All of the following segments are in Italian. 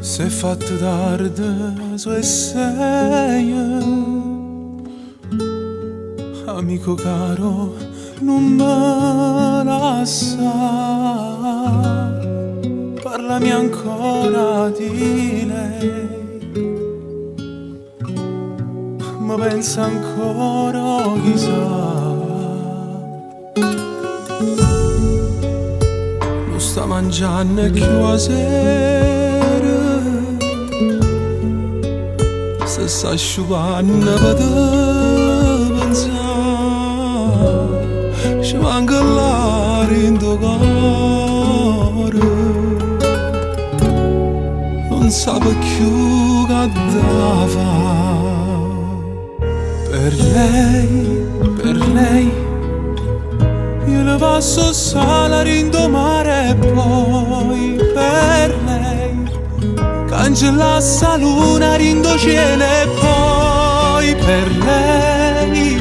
Se è fatto tardi, so e sei, amico caro, non me lascia. Parlami ancora di lei, ma pensa ancora, chissà. Lo sta mangiando e più a sera, se sta asciugando per te pensare, ci manca l'aria in tuo cuore, non sa più che da fare. Per lei, io le passo sala rindomare e poi per lei cancellasse la luna rindo cielo e poi per lei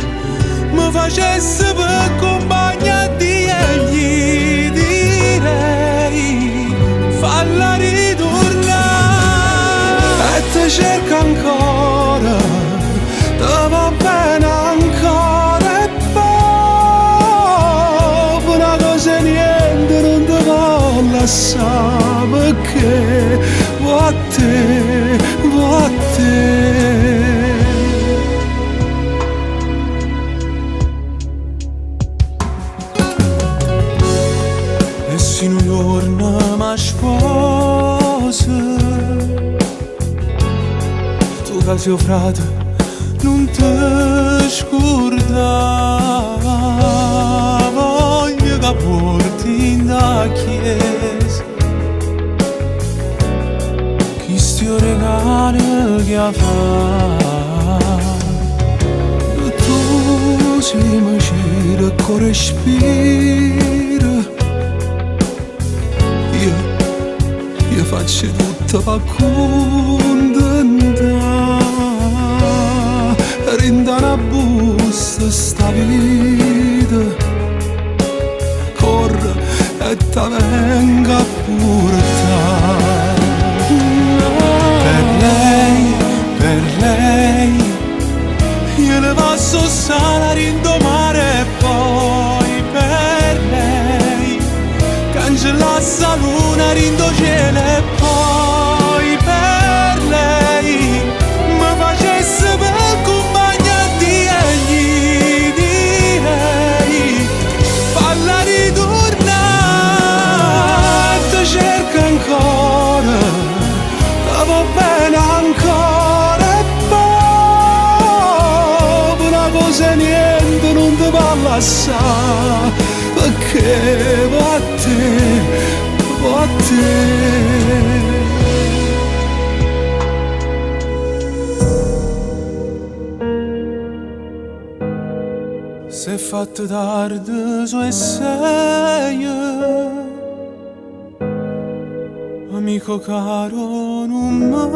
mi facesse per compagna di egli, direi falla ritornare e te cerca ancora, te va bene ancora e poi una cosa niente non te va lasciare perché va a te, va a te. E se un giorno mi sposi, tu che sei frate non ti scordare, voglio che porti in da chiesa questo regalo che ha fatto. Tu sei macera con respiro, io faccio tutto per contentare. Rinda una busta sta vita, corre e te venga a portare. Per lei, io le passo sala rindomare e poi per lei cancellasse la luna rindo cielo e poi per lei mi facesse per compagna di egli, direi falla ritornare, te cerca ancora, te va bene ancora e poi una cosa niente non ti va lasciare perché va a te, va a te. Se è fatto tardi, so e sei, amico caro, non me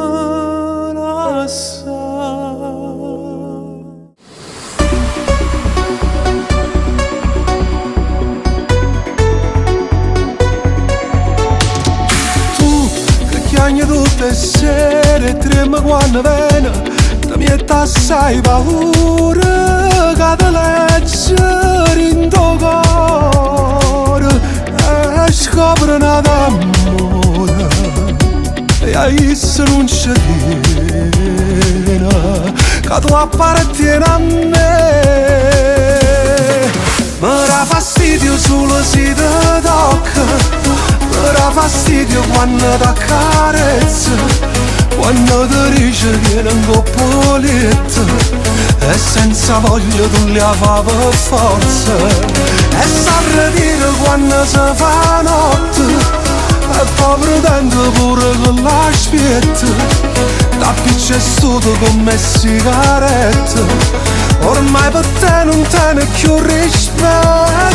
lascia. Tu che chiagni tutte le sere, trema quando viene, la mia tassa hai paura. Cada leggere in tuo cuore e scopre un amore e a isso non c'è tiene che tu appartieni a me. Mi dà fastidio solo se ti tocca, mi dà fastidio quando ti accarezza, quando ti dice vieni un po' letto e senza voglia tu li fa per forza, e sa ridere quando si fa notte e poi pretende pure che l'aspetta, da piccia studio come sigaretta, ormai per te non te ne più rispetto.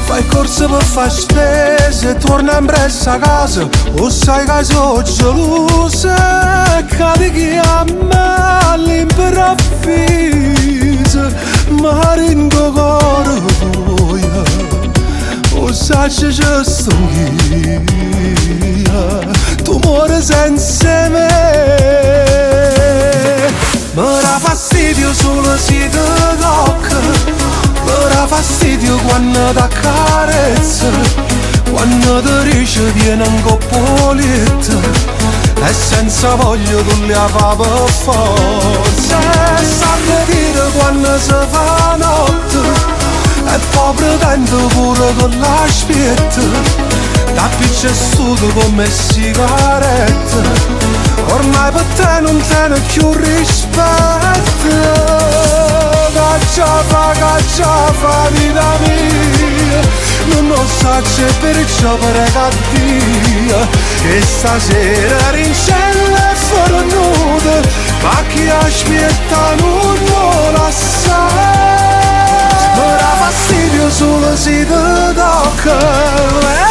Fai corsa per fare spese e torna in bressa a casa, o sai che sono geloso piace ci sto io, tu muori senza me. Mi dà fastidio solo se ti tocca, mi dà fastidio quando ti accarezza, quando ti dice vieni un coppoletto e senza voglia tu li fa per forza. E sanno dire quando si fa notte e poi pretendo pure con l'aspetto, da piccia e studo come sigarette, ormai per te non tiene più rispetto. Caccia, vita mia, non lo so se perciò prega Dio, e stasera rincella e fuori nuda, ma chi aspetta non lo sa. Mi dà fastidio solo se ti tocca,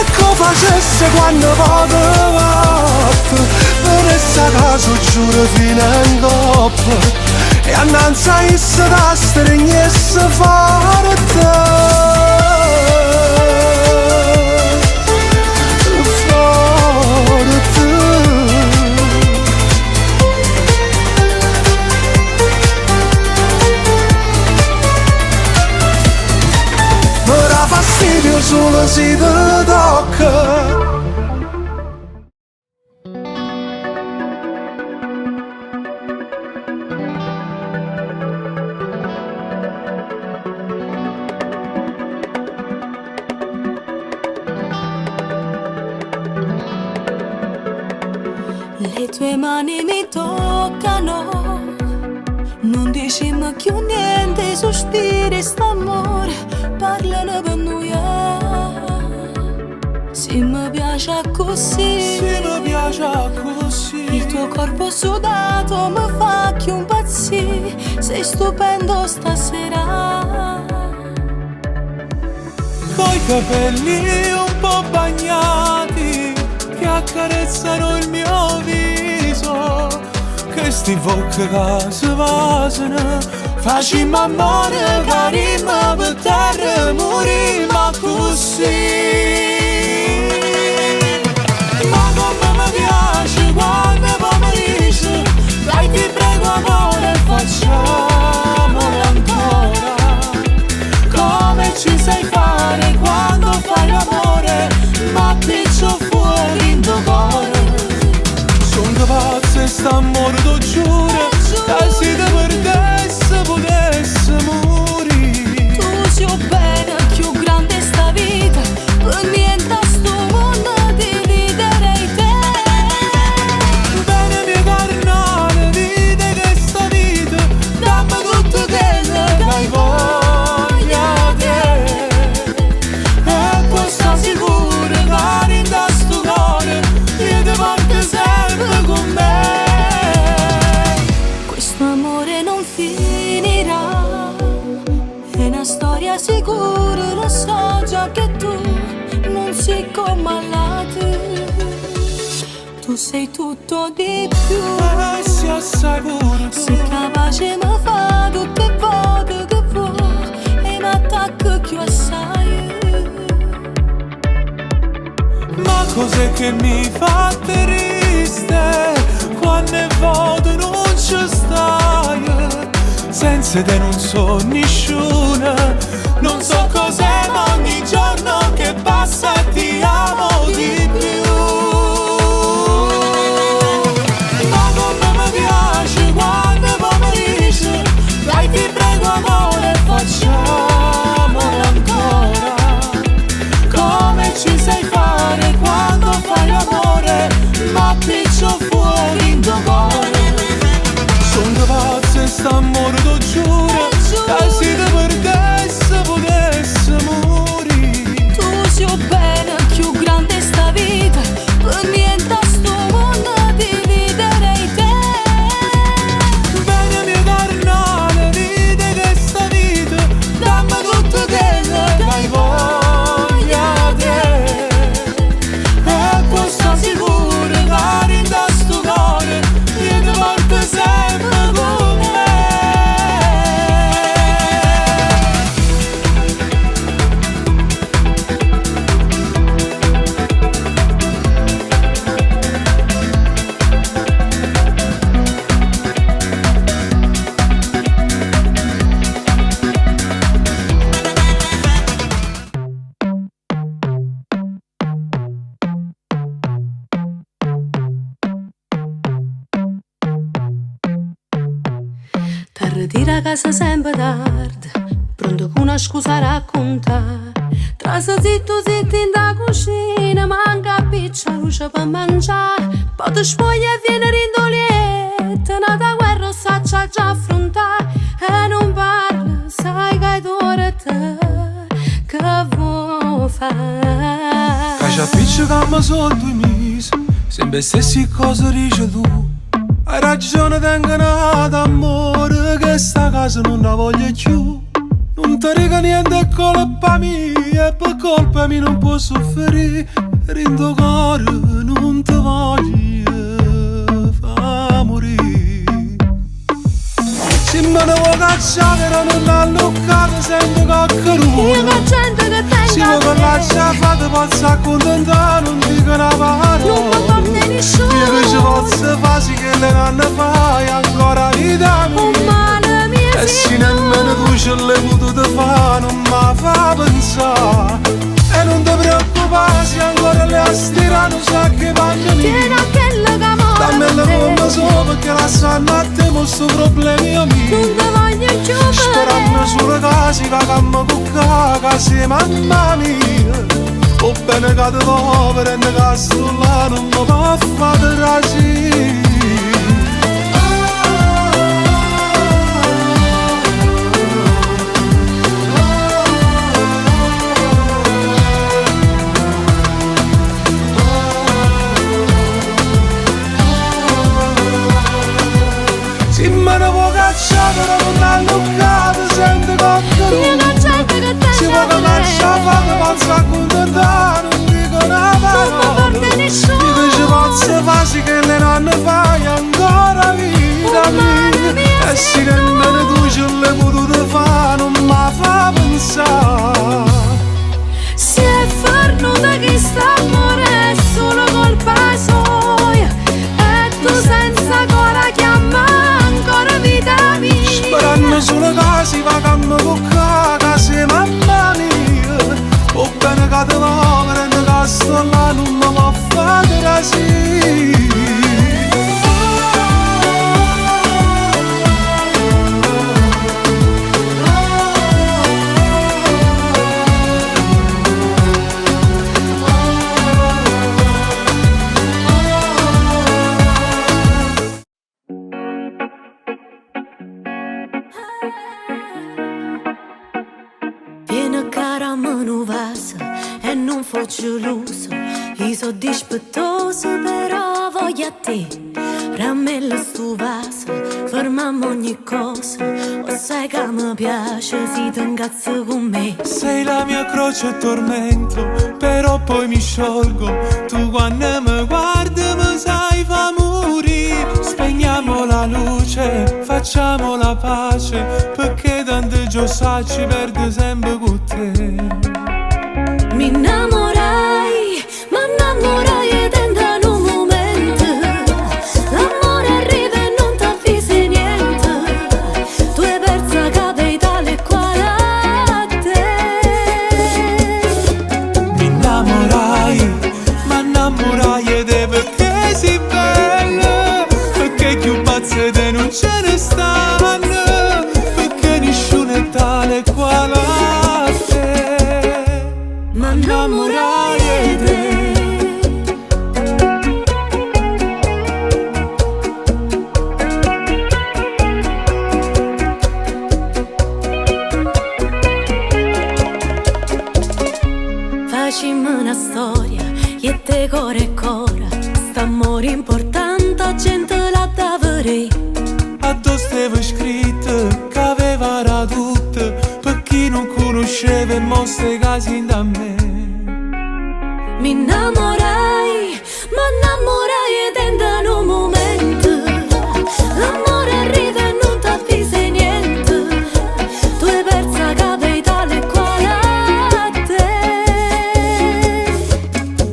ecco facesse quando vado fatto, per essa caso giuro fino in coppa, e annanzi a essa da stregnesse fare mi dà fastidio solo se ti tocca. Le tue mani mi toccano, non diciamo più niente, sospiri st'amore, parlano per noi. Se mi piace così, il tuo corpo sudato mi fa che un pazzì, sei stupendo stasera. Coi capelli un po' bagnati che accarezzano il mio viso, che sti bocche che si vasano, facciamo amore, carimmo per terra, morimmo così. Ma come mi piace quando poi mi dici, dai ti prego amore, facciamolo ancora, come ci sai fare quando fai l'amore, ma piccio fuori in tuo cuore. Sono pazzo e st'amore t'ho giuro, che se ti perdesse potesse morire. Tu sei bene, più grande sta vita, per niente a sto mondo dividerei te. Bene mia carnale, vita che sta vita, dammi tutto quello che hai voglia te. E poi sta sicuro che in sto cuore io ti porto sempre con me. Questo amore non finirà, è una storia sicura, lo so già che tu non sei come l'altro. Tu sei tutto di più, E si assai pure tu, sei capace mi fa tutte le volte che vuoi e mi attacca più assai. ma cos'è che mi fa triste quando è voto non ci stai? Senza te non so nessuno, non so cos'è, ma ogni giorno che passa ti amo di più. Ma come mi piace quando poi mi dici, dai ti prego amore, facciamolo ancora, come ci sai fare quando fai l'amore, ma piccio fuori in tuo cuore. Sono pazzo e st'amore t'ho giuro, che se ti perdesse Ritira a casa sempre tardi, pronto con una scusa a raccontare. Trasa zitto zitto in da cucina, manca piccia luce per mangiare. Poi ti spoglia e viene rindolietta, nata guerra saccia già affrontare. E non parla, sai che è d'ora te, che vuoi fare? Che ci appiccica ma sono 2 mesi, sempre stessi cose dici tu. Hai ragione, tengo nata amore, che sta casa non la voglio più. Non ti riga niente, è colpa mia, e per colpa mia non posso soffrire. Rindo cuore, non ti voglio far morire. Se me ne vuoi cacciare, non alloccato, sento coccheruto. Io che gente che tengo si vuoi con la ciafata, posso accontentare, non dico una parola. non mi porta nessuno. Io che ci posso fare, sì che le canne fai, ancora vita mia. Un male mio E se nemmeno tu ce l'hai potuto fare, non mi fa pensare. E non ti preoccupare, se ancora le ha stirato, sa che vanno lì. tieni a quello che amore Dammela come so, perché la sanno a te, mo sto problemi non miei. ti voglio più Sperando vedere. sulle case, che cammo cuccà, case mamma mia. O bene che ti povera e ne casto là, non mi può fare trasire. Se me ne vuoi cacciare, non alloccato, senti Io coccheruto. che gente che Si tengo vuoi che la ciafata, posso accontentare, non dico una non mi parola. porta nessuno. Io che ci posso fare, sì che le nonne fai, ancora vita mia. E se nemmeno tu ce l'hai potuto fare, non mi fa pensare. Si è fornuta che sta amore è solo colpa sua. E tu senza ancora chiama ancora vita mia. Sperando sulle case, va cammo cuccà, case mamma mia. O bene che ti povera e ne casto là, non mi può fare trasire. Viene cara a me non vasa e non faccio l'uso. Io sono dispettoso però voglio a te. Rammella sto vaso, fermiamo ogni cosa. O sai che mi piace se ti incazzi con me. Sei la mia croce e tormento, però poi mi sciolgo. Tu quando mi guardi mi sai fa morire. Spegniamo la luce, facciamo la pace, perché tanto già sai ci perde sempre con te. Mi innamorai, ma innamorai e tenta in un momento. L'amore arriva e non ti avvisi niente. Tu hai perso capitale qua a te. Mi innamorai, ma innamorai ed è perché sei bella, perché più pazze te non ce ne stanno, perché nessuno è tale quale a te. Ma innamorai e te. Facciamo una storia, io e te core e cora. St'amore importante, gente la da vedere. Addosso stava scritto che aveva era tutto, per chi non conosceva e mo stai casi da me. Mi innamorai, ma innamorai e tenta in un momento. L'amore arriva e non ti avvisi niente. Tu hai perso capitale qua a te.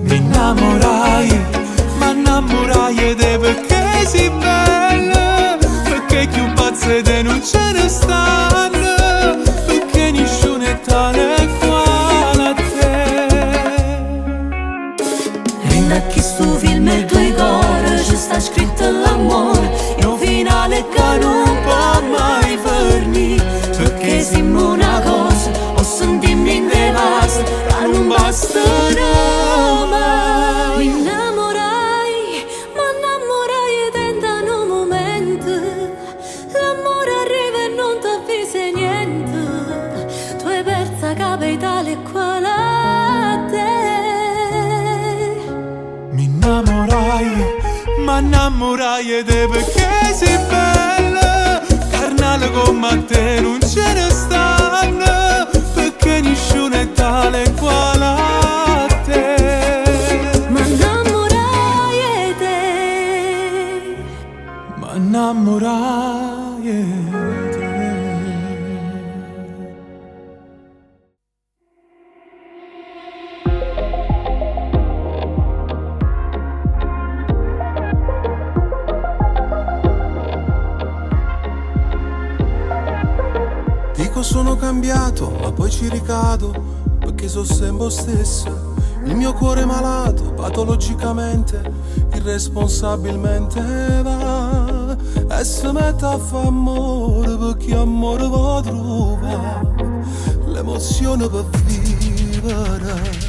Mi innamorai, ma innamorai ed è perché sei bella, perché più pazze te non ce ne stanno, perché nessuno è tale quale a te. Da chi sto film e due core ci sta scritto l'amore, e un finale che non può mai fare. resterà mai. Mi innamorai ed in un momento l'amore arriva e non ti avvisa niente. Tu hai persa capitale qual a te. Mi innamorai ed è perché sei bella, carnale come te non ce ne stanno, perché nessuno è tale quale a te. Mi innamorai e te. Mi innamorai e te. Dico sono cambiato, ma poi ci ricado, perché sono sempre stesso. Il mio cuore è malato, patologicamente, irresponsabilmente va. E si mette a fare amore, perché amore va trovare l'emozione per vivere.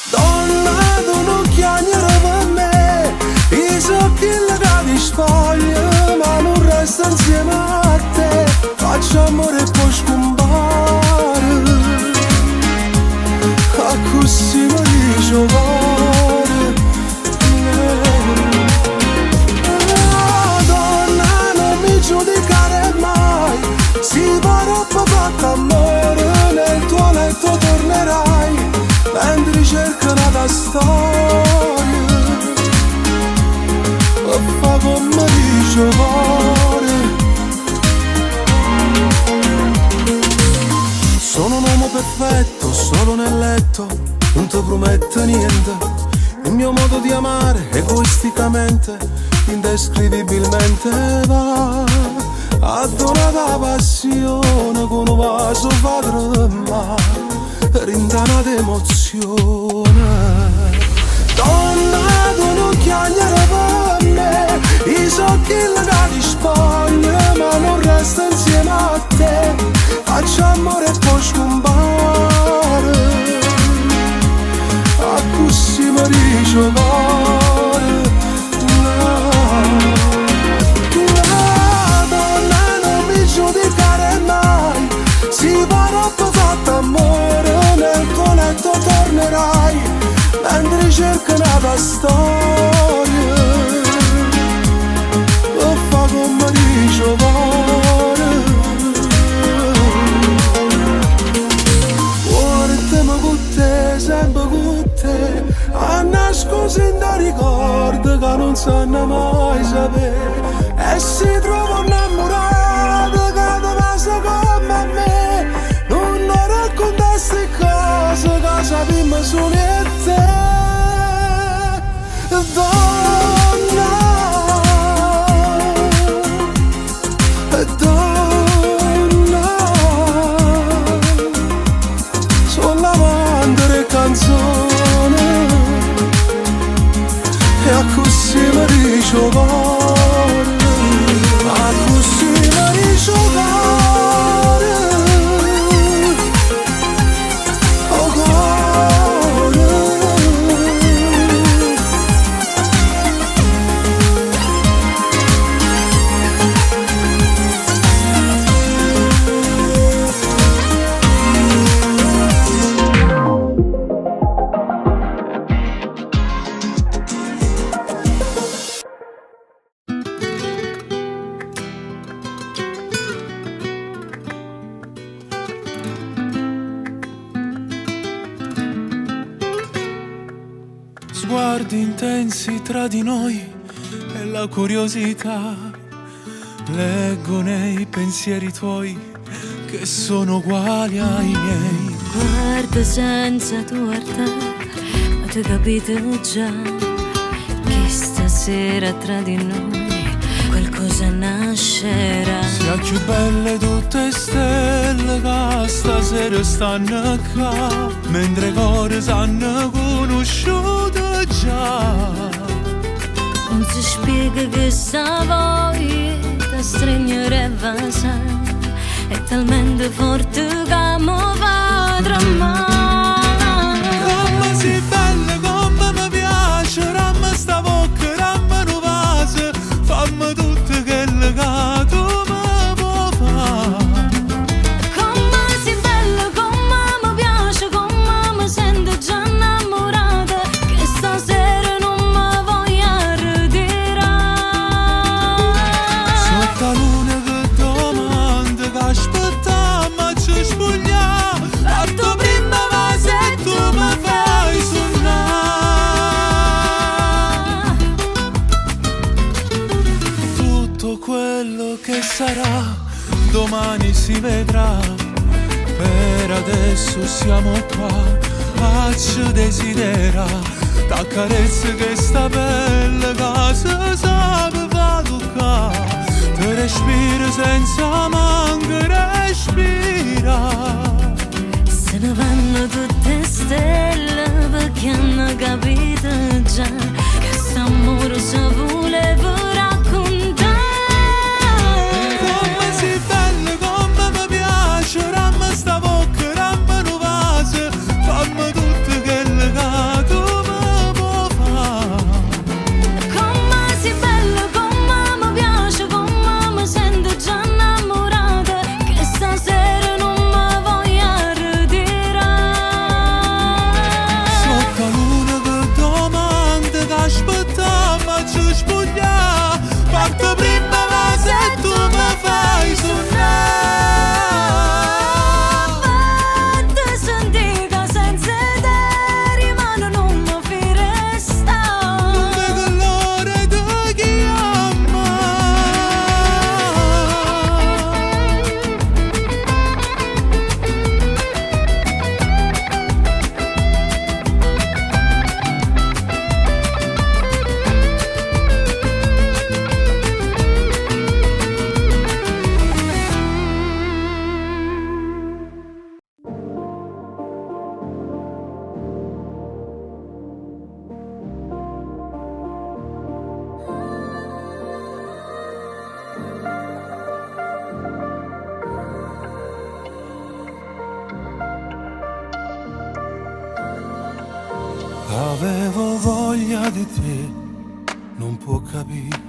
Donna, tu non chiamare per me, io so che la capi spoglia, ma non resta insieme a te. Faccio amore e poi scompare, a così mi dice cuore. Donna, non mi giudicare mai, si va troppo fatto amore, nel tuo letto tornerai, mentre cerca una storia, e fa come dice cuore. Sono un uomo perfetto, solo nel letto, non ti prometto niente. Il mio modo di amare, egoisticamente, indescrivibilmente va a donare passione con un vaso padrema, rindana d'emozione. Donna, tu non chiamare per me, io so che la cadi spoglia, ma non resta insieme a te. Faccio amore e poi scompare, a così mi dice cuore. Donna, non mi giudicare mai, si va troppo fatto amore, nel tuo letto tornerai, mentre cerca una storia, e fa come dice cuore. Sempre con te, a nascondere da ricordi che non sanno mai sapere, e si trova innamorato che ti passa come a me. Non raccontare queste cose che sappiamo solo io e te. Donna, donna, sono l'amante canzone, e a così mi dice cuore, a così mi dice cuore, oh cuore. Sguardi intensi tra di noi e la curiosità, leggo nei pensieri tuoi che sono uguali ai miei. Guarda senza tu guardare, ma tu capito già che stasera tra di noi qualcosa nascerà. Sia più belle tutte stelle che stasera stanno qua, mentre cori s'hanno conosciuto già. Non si spiega che sta voglia da stringere e vasare, è talmente forte che mi fa tremare. Come tutto quello che tu mi puoi fare. Come sei bella, come mi piace, come mi sento già innamorata, che stasera non mi voglio ritirare. Sotto la luna che domanda che aspettiamo ci spogliamo, la tua prima vase e tu mi fai suonare. Tutto quello che sarà domani si vedrà, per adesso siamo qua a ci desidera. Ta carezza che sta bella che si sa va toccare, ti respiro senza manco respirare. Se ne vanno tutte stelle perché hanno capito già che st'amore si voleva raccontare. Come sei bella, come mi piace, ramma sta bocca, ramma un vaso, fammi tutto quello che tu mi puoi fare. Come sei bella, come mi piace, come mi sento già innamorata, che stasera non mi voglio ritirare. Sotto la luna che domanda che aspettiamo ci spogliamo, parto prima vase e tu mi fai suonare. Fatti sentire che senza te rimane non mi fi restare. Non che l'ora ti chiama. Avevo voglia di te, non può capire,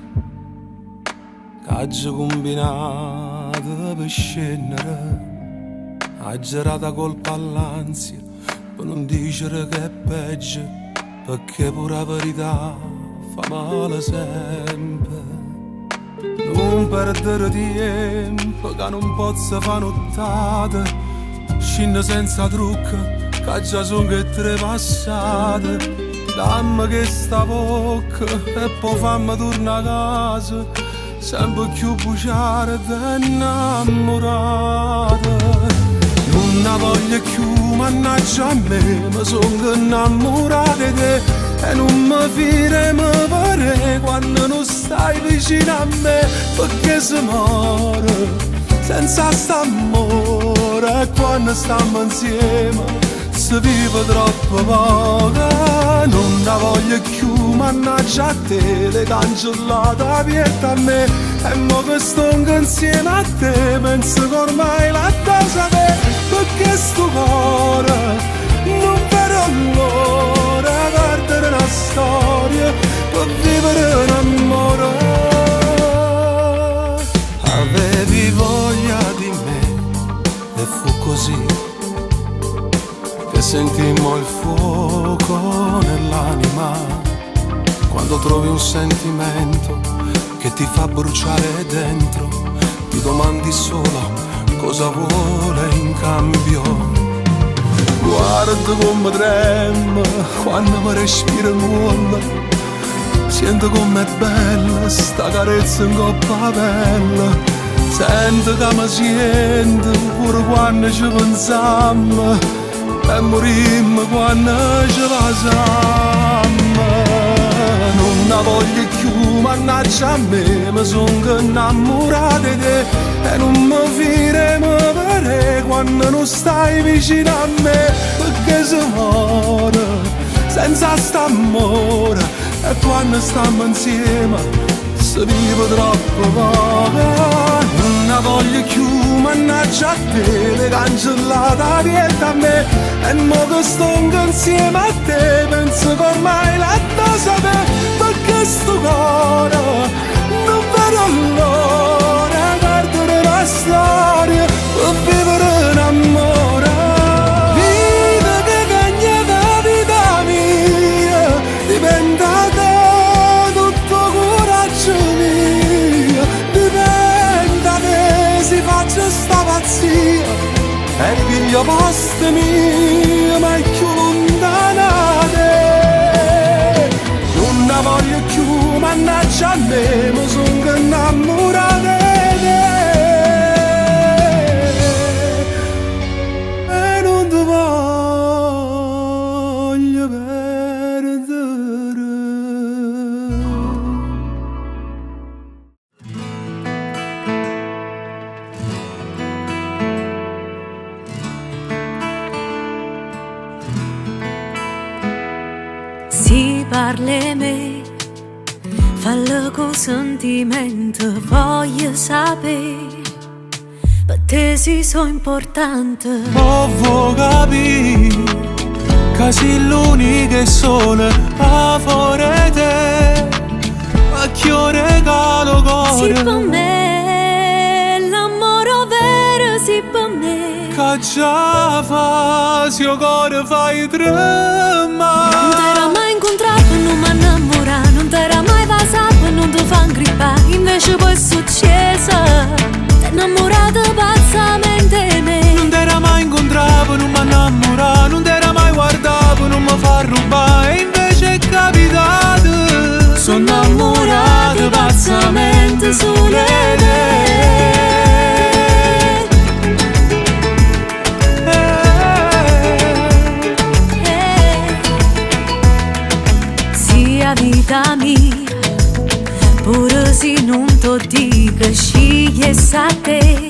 che combinato per scendere, ha girata colpa all'ansia, per non dire che è peggio, perché pure la verità fa male sempre. Non perdere tempo, che non posso fare nottate, scende senza trucco, che già sono che tre passate. Dammi che sta bocca e poi fammi tornare a casa, sempre più buciare ed innamorata. Non ne voglio più, mannaggia a me, mi sono innamorata di te e non mi firemo pare quando non stai vicino a me, perché si muore senza st'amore e quando stiamo insieme si vive troppo poco. Non ne voglio più, mannaggia a te, le cancellate la vita a me e mo che sto insieme a te penso che ormai la sapere, perché sto cuore non vedo l'ora perdere una storia per vivere un amore. Avevi voglia di me e fu così che sentimmo il fuoco nell'anima, quando trovi un sentimento che ti fa bruciare dentro, ti domandi solo cosa vuole in cambio. Guarda come trema quando mi respiro nulla, sento com'è bella sta carezza in coppa a pelle, sento che mi sento pure quando ci pensiamo e morimmo quando ci pasiamo. Non ne voglio più, mannaggia a me, mi sono innamorato di te e non mi firemo pare quando non stai vicino a me, perché si muore senza st'amore e quando stiamo insieme si vive troppo poco. Non ne voglio più, mannaggia a te, le cancellate la vita a me e mo che sto insieme a te penso che ormai la sapere, perché sto cuore non va allora perdere la storia per vivere un amore. Vita che cagna da vita mia, diventa te tutto coraggio mio, diventa che si faccia sta pazzia e piglio posto mio, ma è più lontanate. Non la voglio più, mannaggia a me, mi sono innamorata di te. E non ti voglio perdere. Si parla me, fallo con sentimento, voglio sapere, per te si so importante. Voglio capire che sei l'unica e sola a fuori te, ma che regalo Si cuore per me, l'amore vero si per me. che già fa, se il cuore fai tremare. Non t'era mai incontrato, non mi innamorare, non t'era mai passato, non ti fa ingrippare. Invece poi è successo, t'è innamorato pazzamente di me. Non t'era mai incontrato, non mi innamorare, non t'era mai guardato, non mi fa rubare. E invece è capitato, sono innamorato pazzamente solo di te. Sia vita mia, pure se non ti dico scegli a te,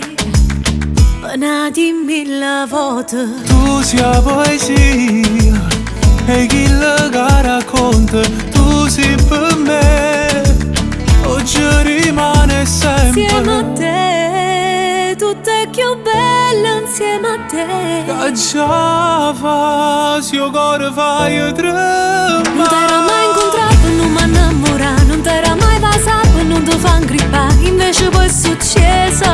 penati mille volte. Tu sia poesia e chi la racconta, tu sei per me, oggi rimane sempre. Insieme a te, tutto è più bello insieme a te. Che già fa, se il cuore fai tremare. Non t'era mai incontrato, non mi innamorare, non t'era mai passato, non ti fa ingrippare. Invece poi è successo,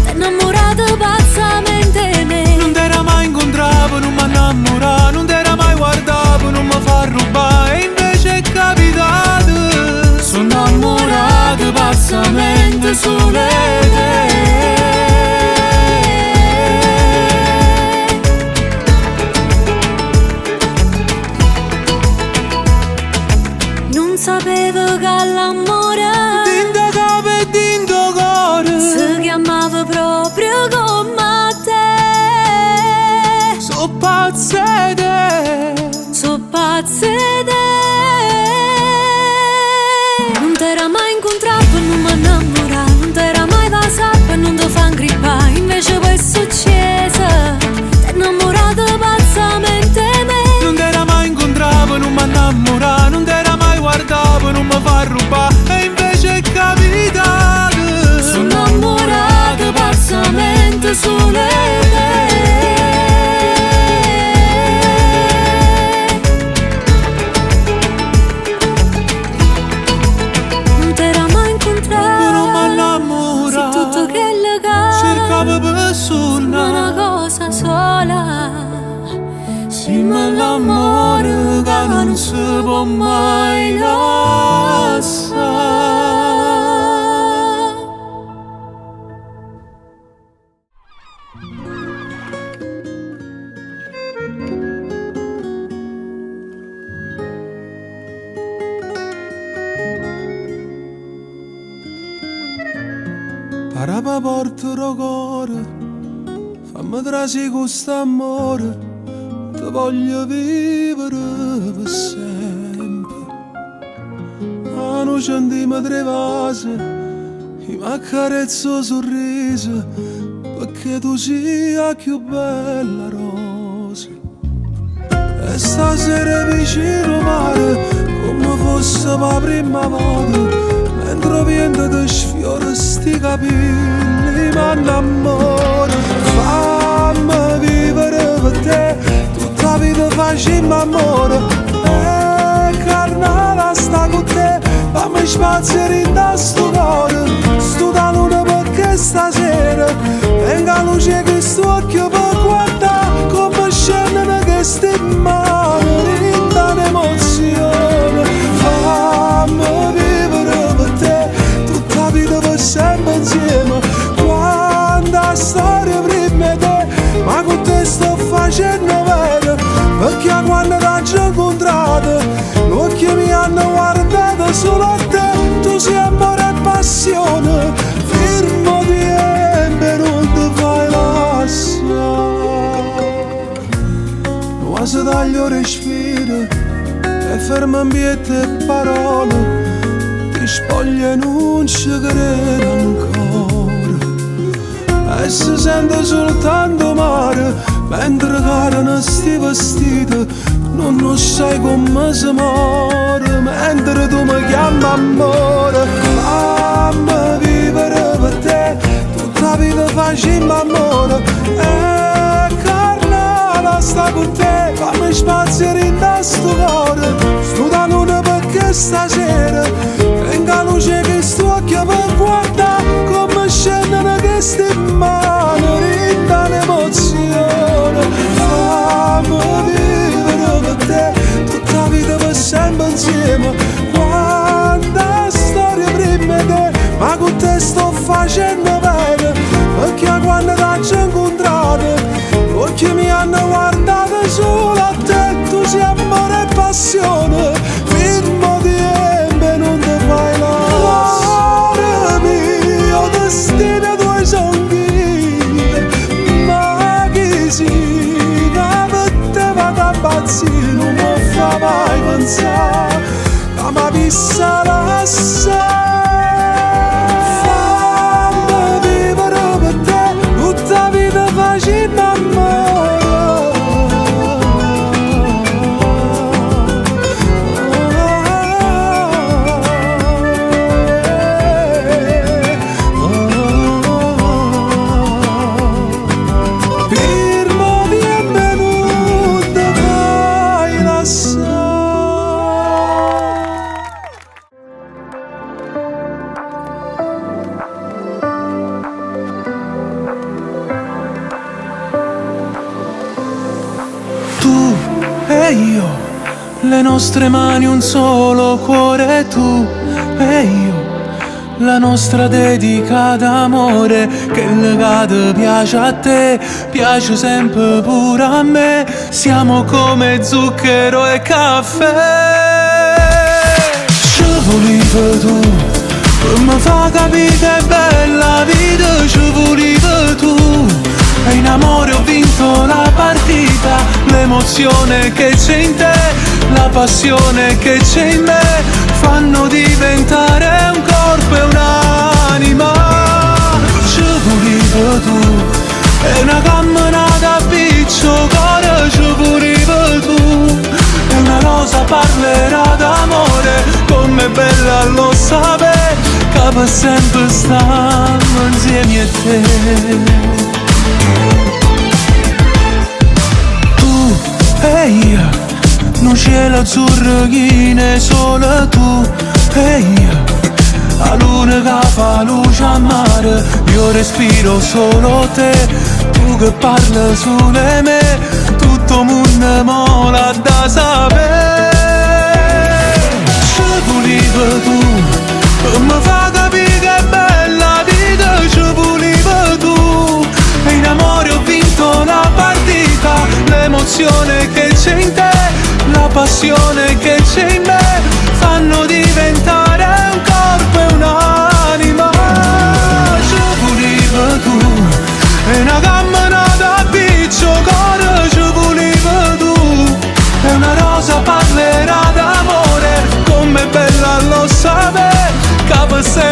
t'è innamorato pazzamente di me. Non t'era mai incontrato, non mi innamorare, non t'era mai guardato, non mi fa rubare. E invece è capitato, sono innamorato pazzamente solo di te. Non sapevo che l'amore Dinto capo e dinto cuore si chiamava proprio come te. so pazze te. So pazze te. Non t'era mai incontrato, non mi innamorare, non t'era mai passato e non ti fa ingrippare. Invece poi è successo, t'è innamorato pazzamente di me. Non t'era mai incontrato, non mi innamorare, non t'era mai guardato, non mi fa rubare. E invece è capitato, Sono innamorato pazzamente solo di te. Non t'era mai incontrato, non mi innamorare. se tutto che legame cercavo una persona. cosa sola. Sì, ma l'amore che non si può mai lasciare. Araba porta il cuore, fammi trasi questo amore, ti voglio vivere per sempre. A noi sentiamo tre vasi, mi accarezzo il sorriso, perché tu sia più bella rosa. E stasera vicino al mare, come fosse la prima volta, mentre vento ti sfiora sti capelli, ma innamoro. Fammi vivere per te, tutta la vita facciamo amore. E carnale sta con te, fammi spazio in sto cuore, sto da luna perché stasera venga luce che sto occhio per guardare come scendono queste mani, rinda l'emozione, fammi vivere per te tutta la vita per sempre insieme. Quanta storia prima di te, ma con te sto facendo vero, perché quando ti ho incontrato l'occhi mi hanno guardato solo a te. Tu sei amore e passione, firmo di e non ti fai lasciare. Quasi taglio respiro e fermo ambiente e parole, ti spoglio e non ci credo ancora, e si sente soltanto mare mentre cadono sti vestiti. Non sai come si muore mentre tu mi chiami amore. Fammi vivere per te tutta la vita facendo amore, e carnale sta con te, fammi spazio in sto cuore. Sto da luna perché stasera venga luce che sto occhio per guardare come scendono queste mani, rinda l'emozione. Fammi vivere per te tutta la vita per sempre insieme. Quanta storia prima di te, ma con te sto facendo bene, perché quando ti ho incontrato gli occhi mi hanno guardato solo a te. Tu sei amore e passione, firmo di e non ti fai lasciare. Mio destino tuoi sogni, ma chi si per te vado a impazzire, non mi fa mai pensare che mi vissa lasciare. Fammi vivere per te tutta la vita facendo amore. Firmo di e non ti fai lasciare. Tu e io, le nostre mani un solo cuore, tu e io, la nostra dedica d'amore, che il legato piace a te, piace sempre pure a me, siamo come zucchero e caffè. Ci volevi tu, per mi fa capire che è bella vita, ci volevi tu, e in amore ho vinto la partita, l'emozione che c'è in te, la passione che c'è in me, fanno diventare un corpo e un'anima. Ci volevi tu, è una camminata a piccio cuore, ci volevi tu, e una rosa parlerà d'amore, com'è bella lo sapere, che per sempre stiamo insieme a te. Tu e io, un cielo azzurro che ne solo tu e io, la luna che fa luce a mare, io respiro solo te, tu che parli solo me, tutto mondo mola da sapere. Ci volevi tu, per mi fa capire che è bella vita, ci volevi tu, e in amore ho vinto la partita, l'emozione che c'è in te, la passione che c'è in me, fanno diventare un corpo e un'anima. Ci volevi tu, e una camminata a piccio cuore, ci volevi tu, e una rosa parlerà d'amore, com'è bella lo sapere, che per sempre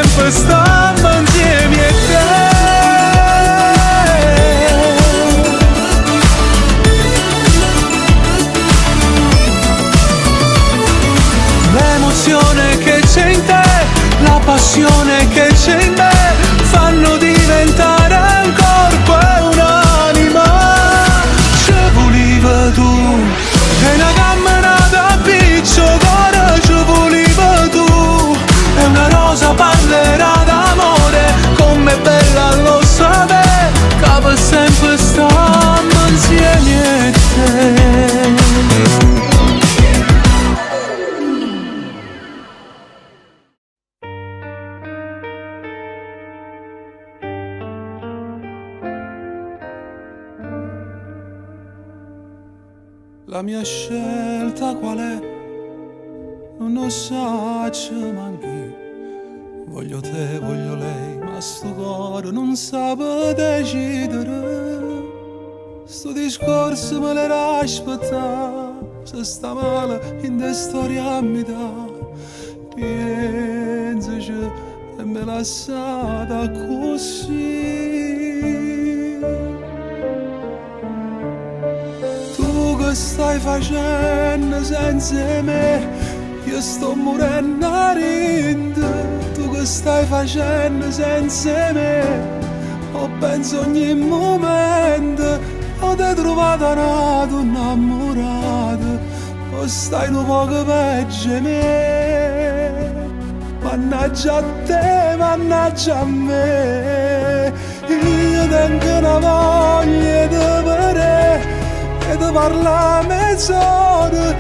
La mia scelta qual è? Non lo so manchi. Voglio te, voglio lei, ma sto cuore non sa decidere. Sto discorso me l'era aspettato. Se sta male in te storia mi dà. Pensaci e me lasciata così. Tu che stai facendo senza me? Io sto morendo a rinde. Tu che stai facendo senza me? Ho penso ogni momento. O t'hai trovata una donna innamorata, o stai un poco peggio di me. Mannaggia a te, mannaggia a me. Io tengo una voglia di vedere e di parlare mezz'ora,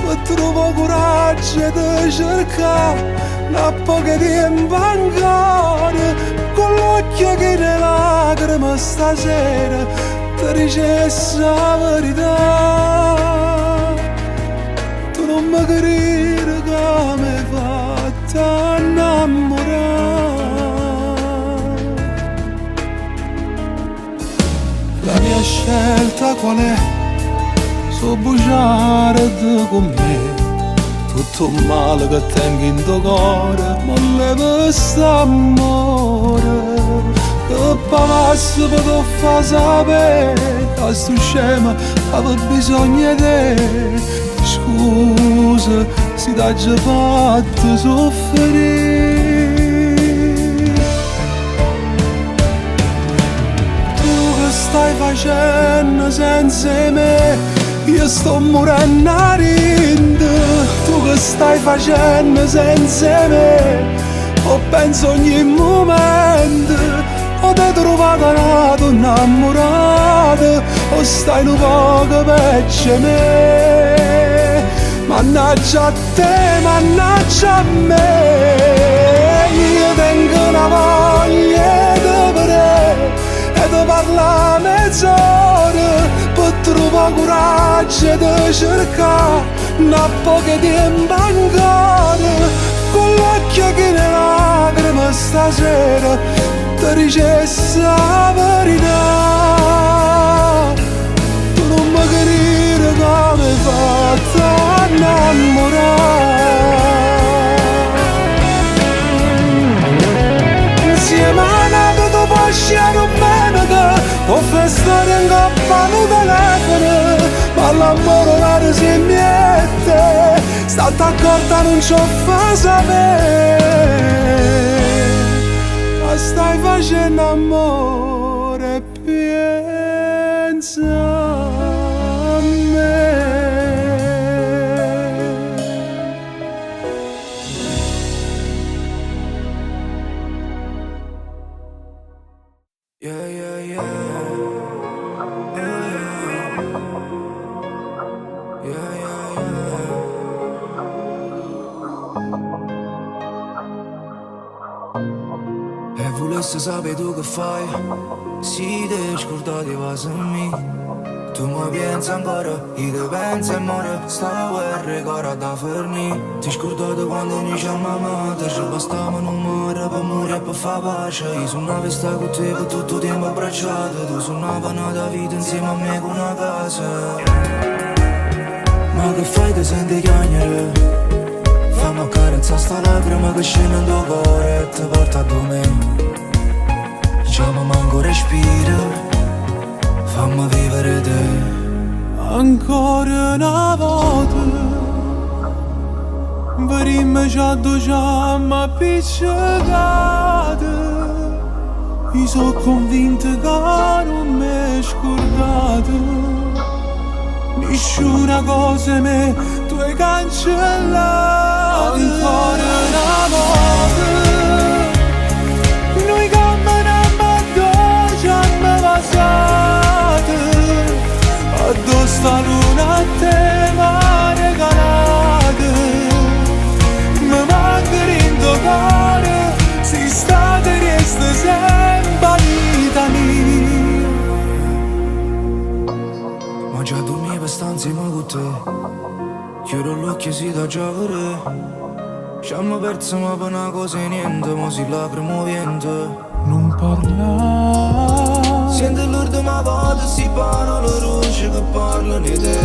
ma trovo coraggio di cercare una poca tempo ancora. Con l'occhio che ne lacrime stasera ti dicessi la verità. Tu non mi capire che mi hai fatto innamorare. La mia scelta qual è? So bruciare con me tutto il male che tengo in tuo cuore, ma leva st'amore che pavasse per te fa sapere che sto scema avevo bisogno di te. Scusa se t'ha già fatto soffrire. Tu che stai facendo senza me? Io sto morendo a rinde. Tu che stai facendo senza me? Ho penso ogni momento. O t'hai trovata una donna innamorata, o stai un poco peggio di me. Mannaggia a te, mannaggia a me. Io tengo una voglia di vedere e di parlare mezz'ora, per trovare coraggio di cercare una poca tempo ancora. Con l'occhio che ne lacrime stasera ti dicessi la verità. Tu non mi capire come hai fatto innamorare. Insieme a nato tu puoi sciare un meme che può fare storia in coppa al telefono, ma l'amore raro si miette. State accorta non ci fa sapere. Stai facendo amore, pensa a me. Yeah, yeah, yeah. Yeah, yeah, yeah. E volessi sapere tu che fai, si ti scordati quasi me. Tu mi pensi ancora, io ti penso e muore. Sta guerra che ora da forni. Ti scordate quando noi ci amavamo, ci bastavano un mare per morire e per fare pace. Io sono una festa con te per tutto il tempo abbracciato. Tu sono una panata vita insieme a me con una casa. Ma che fai, ti senti chiagnere? Fammi accarezzare sta lacrima che scende in tuo cuore e ti porta a me. Già mi manco respiro, fammi vivere te. Ancora una volta verimmo già due giamma appiccicate. Io sono convinto che non mi scordate. Nessuna cosa me tu hai cancellato. Ancora una volta noi camminammo addosso ci hanno passato. Addosso sta luna a te m'ha regalato. Mi manca in tuo cuore, sei stata e resta sempre vita mia. Ma già dormivo stanze ma con te. Chiudo l'occhio e si da giovere. Ci hanno perso ma per una cosa e niente, ma si lacrimo vento. Non parla. Sento l'urto ma vado, si parole rosse che parlano di te.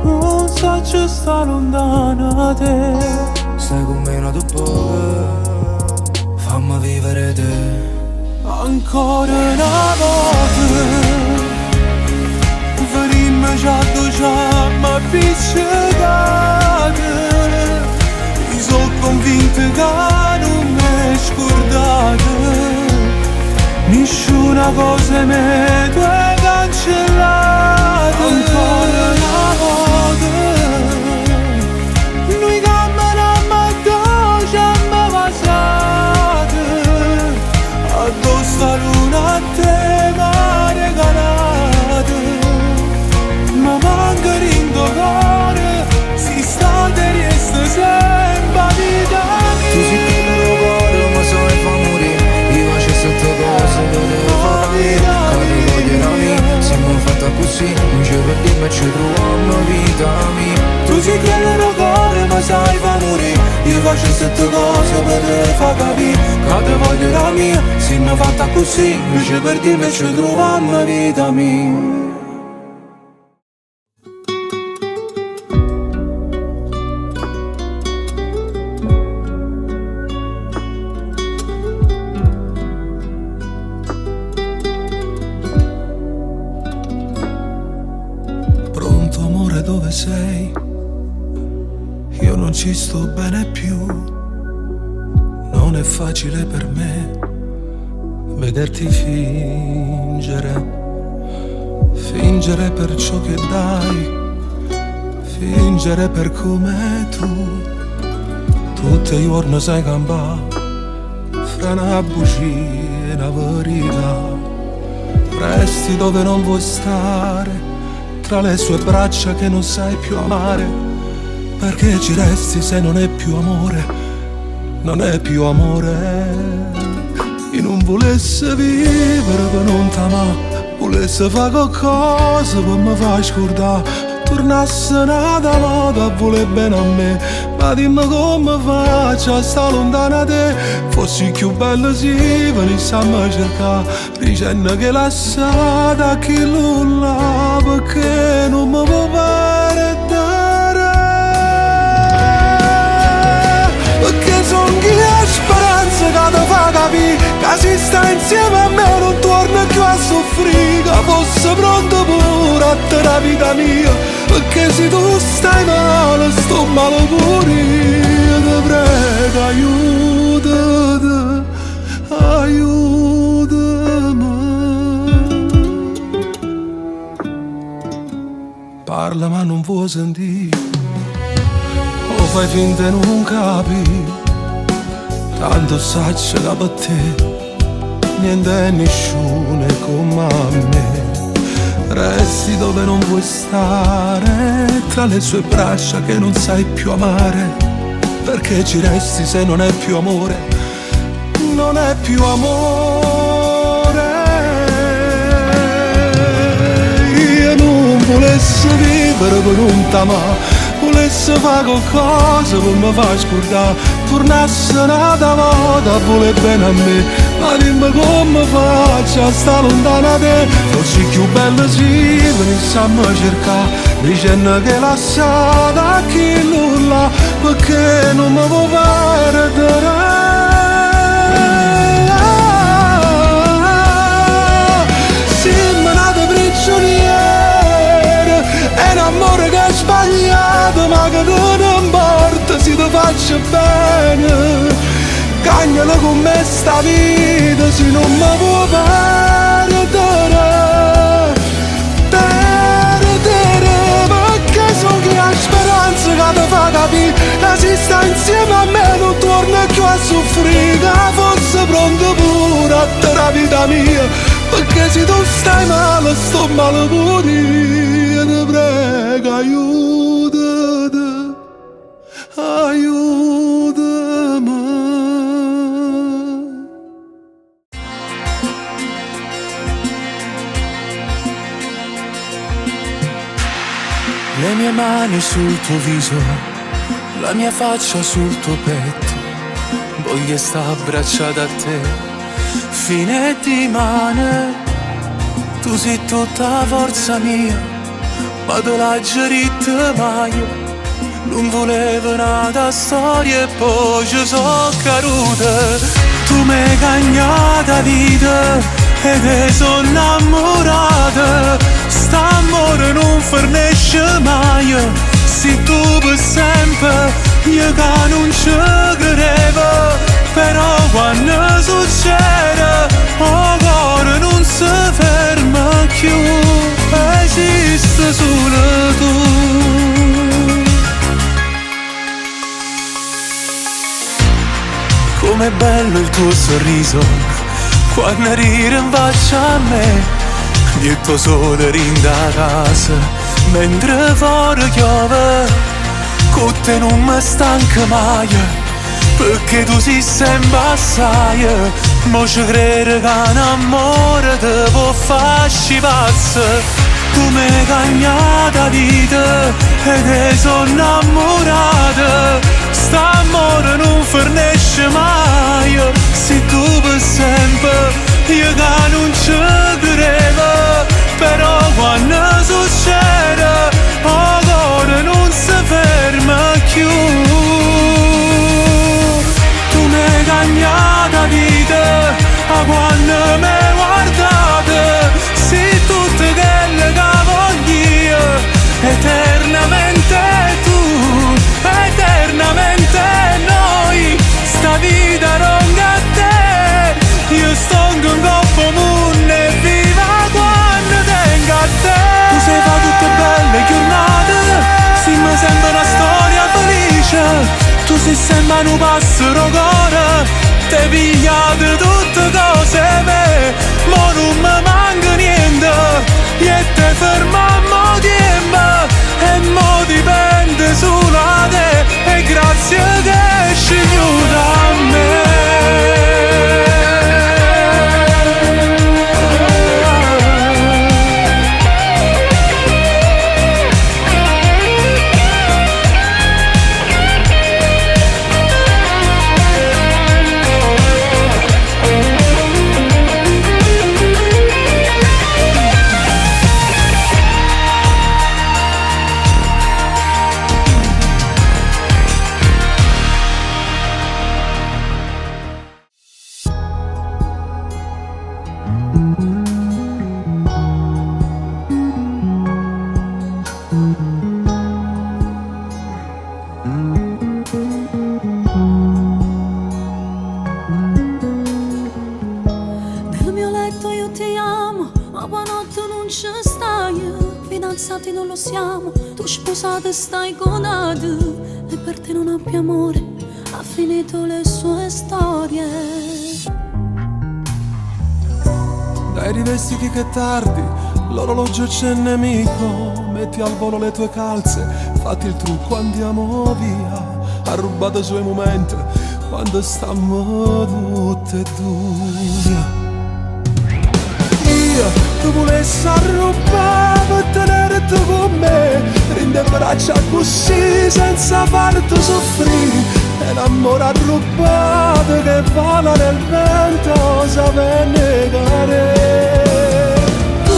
Non so ci sta lontana da te. Stai con me una poco, fammi vivere te. Ancora una volta venimmo già diciamo appiccicate. Io sono convinto che non mi scordate. Nessuna cosa mi due cancellate. Ancora una volta noi camminiamo addosso a me passate. Addosso a luna a te m'ha regalate. Ma manca in tuo cuore, si sta e resta sempre a vita mia. Tu sei più mio cuore, ma sai fa morire. Io faccio sette cose che devo fare. Cade voglio la mia, siamo fatta così. Non ci perdiamo e ci troviamo vita mia. Tu sei più mio cuore, ma sai fa morire. Io faccio sette cose per te fa capire. Cade voglio la mia, siamo fatta così. Non ci perdiamo e ci troviamo vita mia. Pronto amore, dove sei? Io non ci sto bene più. Non è facile per me vederti fingere. Fingere per ciò che dai, fingere per come tu. Tutti i giorni sai campare fra una bugia e una verità. Resti dove non vuoi stare, tra le sue braccia che non sai più amare. Perché ci resti se non è più amore? Non è più amore. Io non volesse vivere per non t'amare, volesse fare qualcosa per mi far scordare. Tornasse nata moda a voler bene a me, ma dimmi come faccio a stare lontana da te. Fossi più bella se venissi a me cercare, dicendo che lasciata a chi non l'ha, perché non mi può perdere. Perché son chi ha speranza che ti fa capire che se sta insieme a me non torna più a soffrire, che fosse pronto pure a te la vita mia. Perché se tu stai male, sto male pure io. Ti prego, aiutami, aiutami. Parla ma non vuoi sentire, o fai finta e non capi. Tanto saccio che per te niente e nessuno è come me. Resti dove non vuoi stare, tra le sue braccia che non sai più amare. Perché ci resti se non è più amore? Non è più amore. Io non volessi vivere per un t'amare, volessi fare qualcosa per mi far scordare. Tornasse nata moda a voler bene a me, ma dimmi come faccio a stare lontana da te. Fossi più bella se venissi a me cercare, dicendo che lasciata a chi non l'ha, perché non mi può perdere. Siamo nati prigionieri, è un amore che è sbagliato, ma che non importa se ti faccio bene. Cagnala con me sta vita se non mi può perdere. Perché sono chi ha speranza che ti fa capire che se sta insieme a me non torna più a soffrire, che fosse pronto pure a te la vita mia. Perché se tu stai male, sto male pure io. Ti prego, aiutami, aiutami. Le mie mani sul tuo viso, la mia faccia sul tuo petto, voglio sta abbracciata a te, fine di mane. Tu sei tutta forza mia, ma tu l'hai gerita mai. Non volevo nata storia e poi ci sono caduta. Tu mi hai cagnata vita e te sono innamorata. St'amore non finisce mai. Se tu per sempre io che non ci credevo, però quando succede il cuore non si ferma più, esiste solo tu. Com'è bello il tuo sorriso quando ridi in faccia a me. Dietro sole rinda casa mentre fuori piove, con te non mi stanca mai, perché tu sei sempre assai. Mo ci crede che un amore te può farci pazza. Tu mi hai cagnata vita e te sono innamorata. St'amore non finisce mai. Se tu per sempre io che non ci credevo, però quando succede il cuore non si ferma più. Tu mi hai cagnata vita a quando mi hai guardata. Sei tutte quelle che voglio eternamente tu, eternamente noi. Sta vita ronga a te, io sto in coppo mondo e viva quando tengo a te. Tu sei fa tutte belle giornate, sì mi sembra una storia felice. Tu sei sempre un passero cuore, te pigliate tutte cose me, ma non mi manca niente, e te fermammo tempo, e mo dipende solo da te, e grazie che è scegliuta a me. Nel mio letto io ti amo, ma buonanotte non ci stai. Fidanzati non lo siamo, tu sposata stai con altri, e per te non ho più amore, ha finito le sue storie. Dai rivestiti che è tardi, l'orologio c'è nemico. Metti al volo le tue calze, fatti il trucco, andiamo via. Ha rubato i suoi momenti quando stiamo tutte e due. Io ti volessi rubare per tenerti con me, rinde braccia così senza farti soffrire. E l'amore arrubato che vola nel vento sape negare. Tu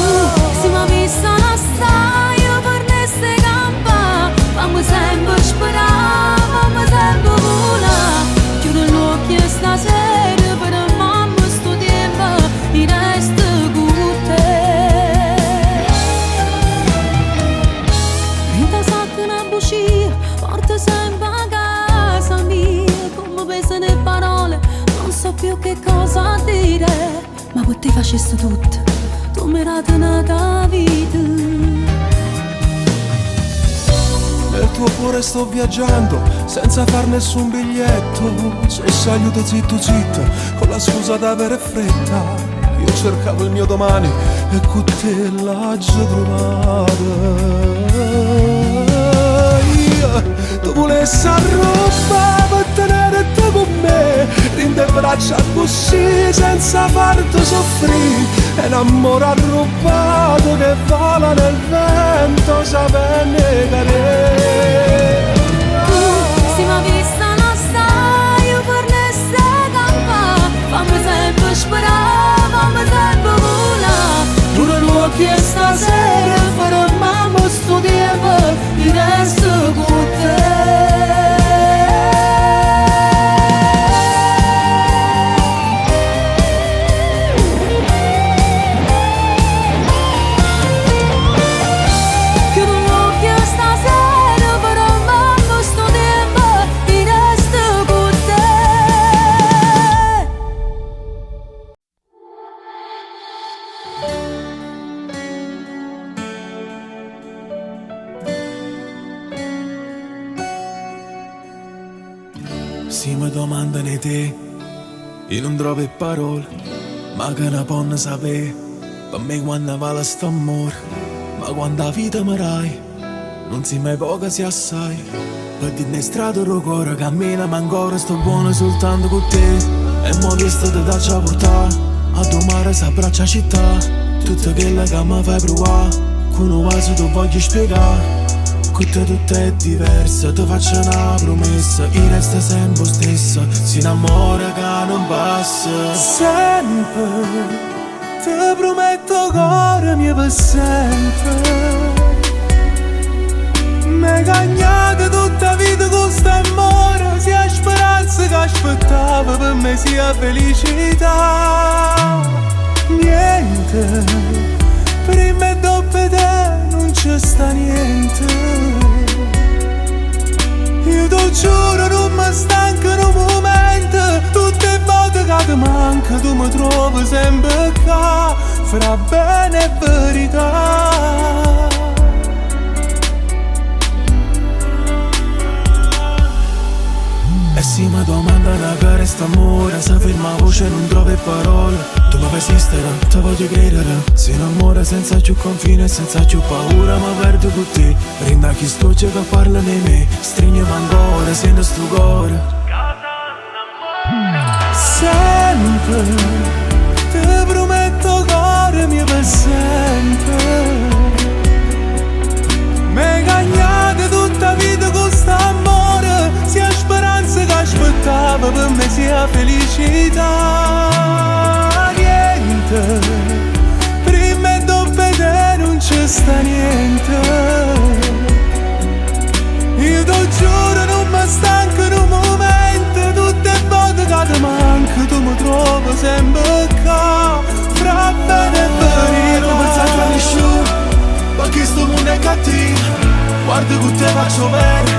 si mi ha vista la staia per neste campa, fammi sempre sperare, fammi sempre volare. Chiudo gli occhi e stasera per mamma sto tempo mi resta con te. Rinta sacca una bucia, porta sempre a casa mia. Come pesa le parole, non so più che cosa dire, ma per te facessi tutto, tu mi hai tenuta vita. Nel tuo cuore sto viaggiando senza far nessun biglietto. Se aiuto zitto zitto con la scusa d'avere fretta. Io cercavo il mio domani e con te l'ho già trovata. Io ti volessi rubare per tenerti con me, rinde braccia così senza farti soffrire. è un amore arrubbato che vola nel vento, saperne cadere. Si m'ha vista non stai, io per ne stai campa. Fammi sempre sperare, fammi sempre volare. Pure lui che stasera faremmo sto tempo di resto con te. Si mi domandano te, io non trovo parole, ma che ne ponno sapere, per me quando vale sto amore, ma quando la vita mi rai, non si mai poca si assai, per dire in strada il cuore cammina ma ancora sto buono soltanto con te, e mo' visto te daccia a portare, a domare si abbraccia città, tutto quello che mi fai provare, con un vaso ti voglio spiegare. Tutto è diverso, ti faccio una promessa, io resto sempre stessa, si innamora che non passa. Sempre, ti prometto cuore mio per sempre. Mi cagnate tutta vita con st'amore, sia speranza che aspettavo per me sia felicità. Niente, prima e dopo te non c'è sta niente. Io ti giuro non mi stanco in un momento, tutte le volte che ti manca tu mi trovi sempre qua, fra bene e verità. E si mi domandano che resta amore, se ferma la voce non trovi parole, tu mi fai esistere, ti voglio credere, si innamora senza più confine, senza più paura, ma perdo con te, rinda chi scoccia che parla di me, stringiami ancora, sento sto cuore. Sempre, ti prometto cuore mio per sempre. Mi cagnate tutta vita con st'amore, sia speranza che aspettavo per me sia felicità. Niente, prima e dopo te non c'è sta niente. Io ti giuro non mi stanco in un momento, tutte le volte che ti manco tu mi trovi sempre qua, fra bene e verità. Non pensate a nessuno, perché sto mondo è cattivo, guarda che te faccio bene,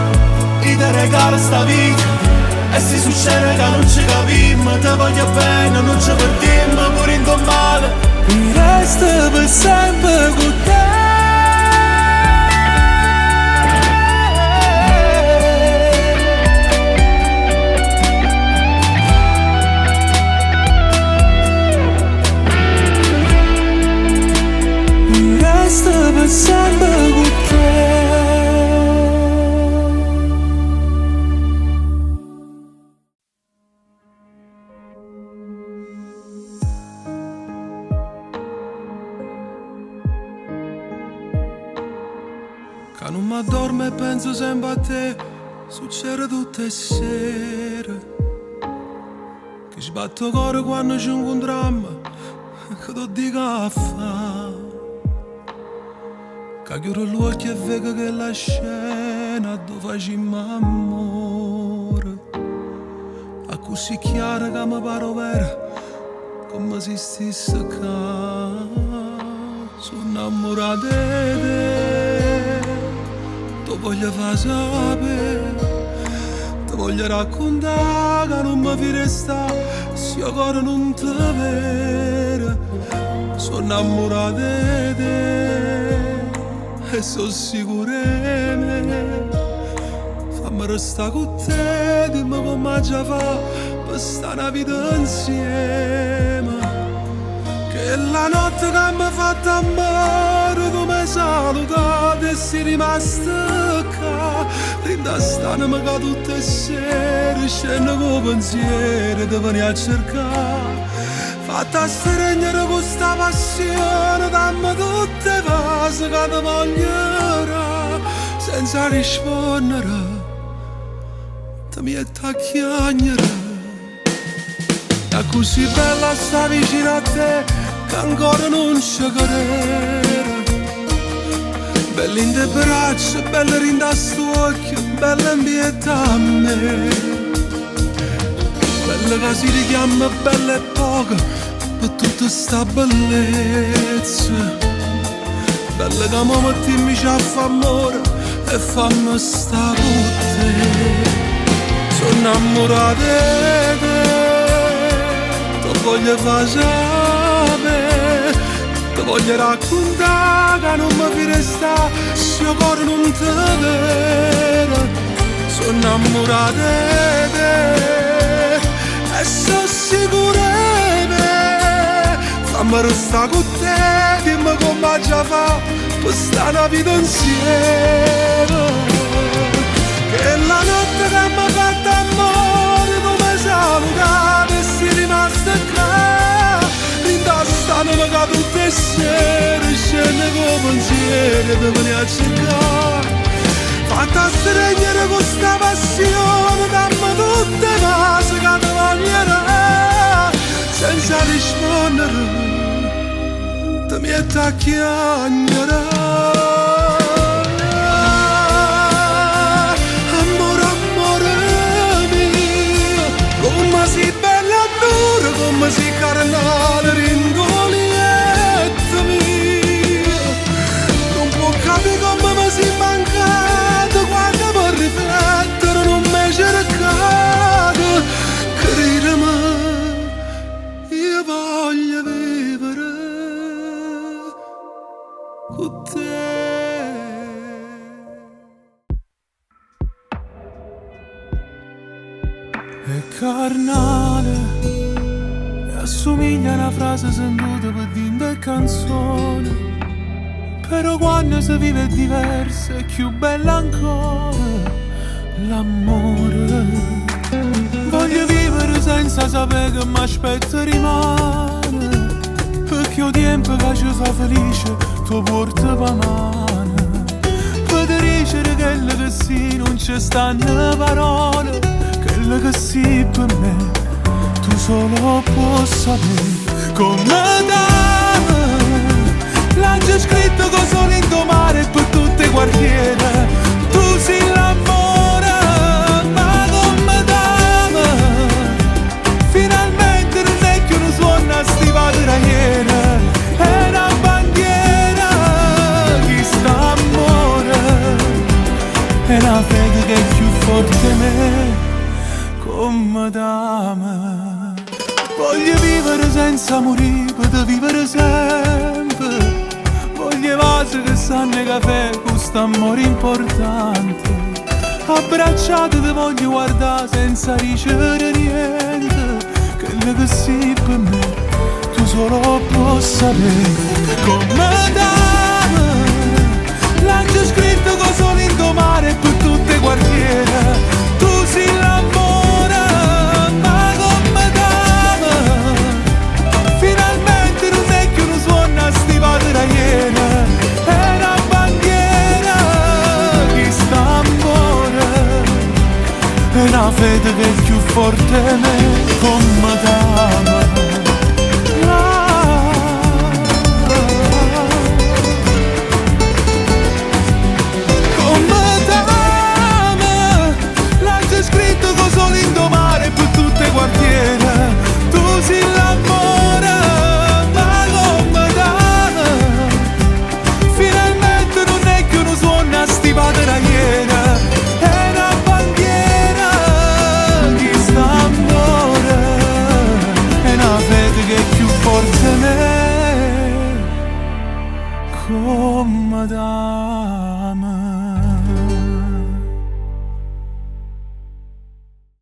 io ti regalo sta vita. E se succede che non ci capimmo, ti voglio bene, non ci perdiamo, pure in tuo male. Mi resto per sempre con te. Mi resto per sempre con te. Che non mi addormo e penso sempre a te, succede tutte le sere. Che sbatto il cuore quando ci incontriamo, che ti dico a fa. Che chiudo gli occhi e vedo che la scena dove facciamo amore. A così chiara che mi pare vera, come se stesse qua. Sono innamorato di te, ti voglio far sapere, ti voglio raccontare che non mi fi restare se io ancora non ti vedo. Sono innamorato di te e sono sicuro di me. Fammi restare con te, dimmi come già fa per stare una vita insieme. Che la notte che mi ha fatto amore, tu mi salutate e sei rimasto qua. Rindastane che tutte le sere scendo con pensieri, ti veni a cercare. fatta stregnere questa passione, dammi tutte le cose che ti vogliono, senza rispondere, ti metti a chiagnere. È così bella sta vicino a te, che ancora non ci credo. Bella in te braccia, bella in te sto occhio, bella in pietà a me. Bella che si richiama, bella e poca, per tutta sta bellezza. Bella che mi mettiamo a fa amore e fammi sta con te. Sono innamorato di te, ti voglio far sapere, ti voglio raccontare che non mi fi restare se il cuore non ti vede. Sono innamorato di te e sono sicuro di me. Fammi restare con te, dimmi come già fa per stare una vita insieme. Che la notte che mi ha fatto amore non mi salutate e sei rimasta qua. Rintastandomi che tutte le sere scende con pensieri di venire a cercare. Fatta stregnere questa passione, dammi tutte le cose che ti vogliono, senza rispondere, ti metti a chiagnere. Come si bella e dura, come si carnale, ringolietta mia. Non può capire come mi si mancato, quando mi riflettere non mi cercato. Credimi, io voglio vivere con te. È carnale e assomiglia a una frase sentita per dire canzone. Però quando si vive diverso è più bella ancora l'amore. Voglio vivere senza sapere che mi aspetta rimane, perché ho tempo che ci fa felice tu porta per mano. Per dicere che sì non ci stanno parole, quello che sì per me, tu solo puoi sapere. Come dame, l'angelo scritto con sole in mare per tutte le quartiere. Tu sei l'amore, ma come dame, finalmente non è che uno suona stivata ragliera. È una bandiera, chi sta amore, è una fede che è più forte di me. Come dame, voglio vivere senza morire, per vivere sempre. Voglio vasi che sanno caffè, questo amore importante. Abbracciato ti voglio guardare senza ricevere niente. Quello che sì per me, tu solo puoi sapere. Come dame, l'angelo scritto con sole in mare per tutte le quartiere. Tu sei l'amore, è una bandiera, chi sta amore, è una fede che è più forte di me, come dame. Come dame, l'angelo scritto con sole in mare per tutte le quartiere. Tu sei l'amore, stivata ragliera, è una bandiera, chi sta amore, è una fede che è più forte di me, come da